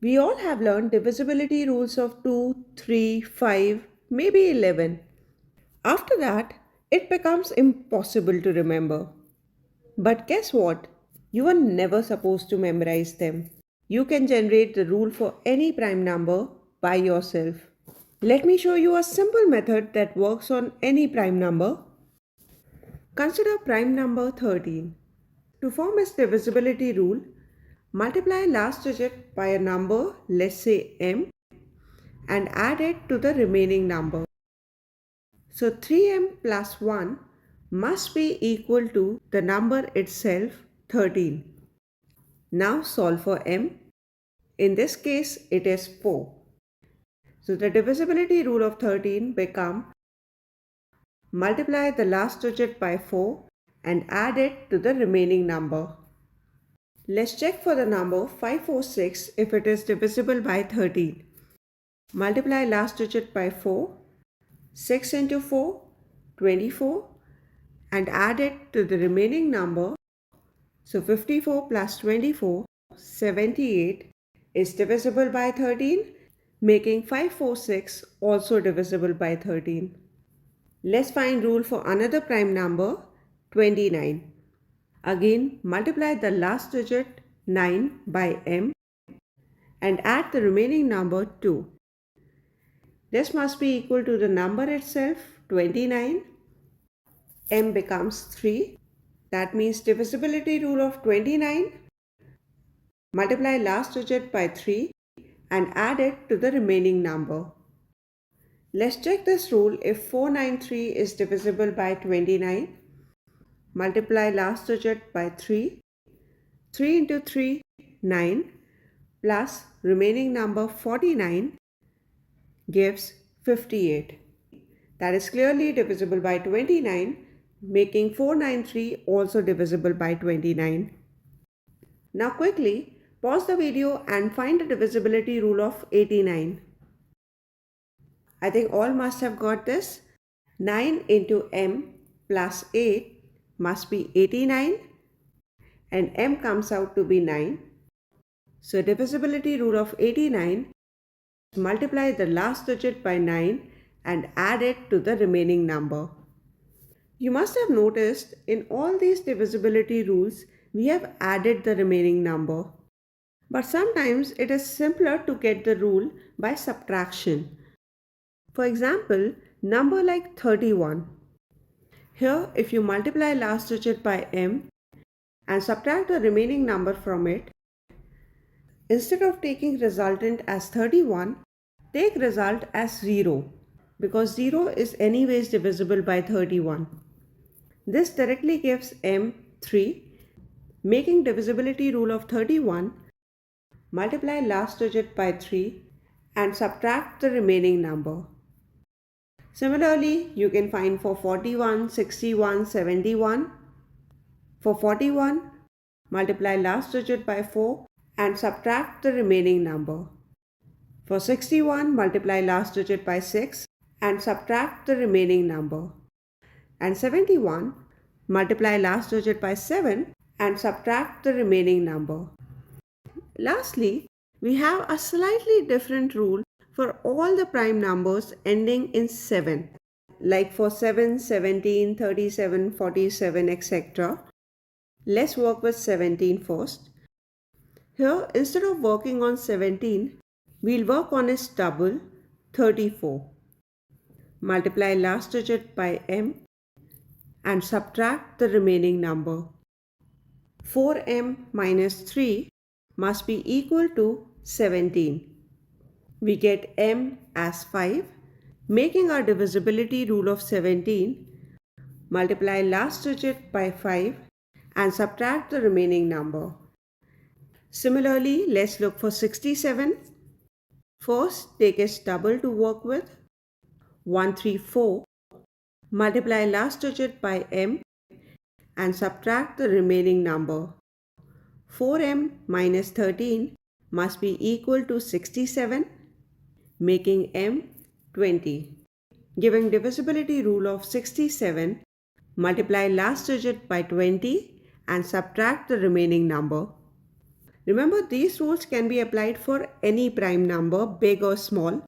We all have learned divisibility rules of 2, 3, 5, maybe 11. After that, it becomes impossible to remember. But guess what? You are never supposed to memorize them. You can generate the rule for any prime number by yourself. Let me show you a simple method that works on any prime number. Consider prime number 13. To form its divisibility rule, multiply last digit by a number, let's say m, and add it to the remaining number. So 3m plus 1 must be equal to the number itself, 13. Now solve for m. In this case, it is 4. So the divisibility rule of 13 become multiply the last digit by 4 and add it to the remaining number. Let's check for the number 546 if it is divisible by 13. Multiply last digit by 4, 6 into 4, 24, and add it to the remaining number. So 54 plus 24, 78 is divisible by 13, making 546 also divisible by 13. Let's find rule for another prime number, 29. Again, multiply the last digit 9 by m and add the remaining number 2. This must be equal to the number itself, 29. M becomes 3. That means divisibility rule of 29. Multiply last digit by 3 and add it to the remaining number. Let's check this rule if 493 is divisible by 29. Multiply last digit by 3. 3 into 3, 9, plus remaining number 49 gives 58. That is clearly divisible by 29, making 493 also divisible by 29. Now quickly pause the video and find the divisibility rule of 89. I think all must have got this. 9 into m plus 8 must be 89 and m comes out to be 9. So divisibility rule of 89, multiply the last digit by 9 and add it to the remaining number. You must have noticed in all these divisibility rules, we have added the remaining number. But sometimes it is simpler to get the rule by subtraction. For example, number like 31. Here, if you multiply last digit by m and subtract the remaining number from it, instead of taking resultant as 31, take result as 0 because 0 is anyways divisible by 31. This directly gives m 3, making divisibility rule of 31, multiply last digit by 3 and subtract the remaining number. Similarly, you can find for 41, 61, 71. For 41, multiply last digit by 4 and subtract the remaining number. For 61, multiply last digit by 6 and subtract the remaining number. And 71, multiply last digit by 7 and subtract the remaining number. Lastly, we have a slightly different rule for all the prime numbers ending in 7, like for 7, 17, 37, 47, etc. Let's work with 17 first. Here, instead of working on 17, we'll work on its double, 34. Multiply last digit by m and subtract the remaining number. 4m minus 3 must be equal to 17. We get m as 5, making our divisibility rule of 17. Multiply last digit by 5 and subtract the remaining number. Similarly, let's look for 67. First, take its double to work with. 134. Multiply last digit by m and subtract the remaining number. 4m minus 13 must be equal to 67, making m 20. Giving divisibility rule of 67, multiply last digit by 20 and subtract the remaining number. Remember, these rules can be applied for any prime number, big or small.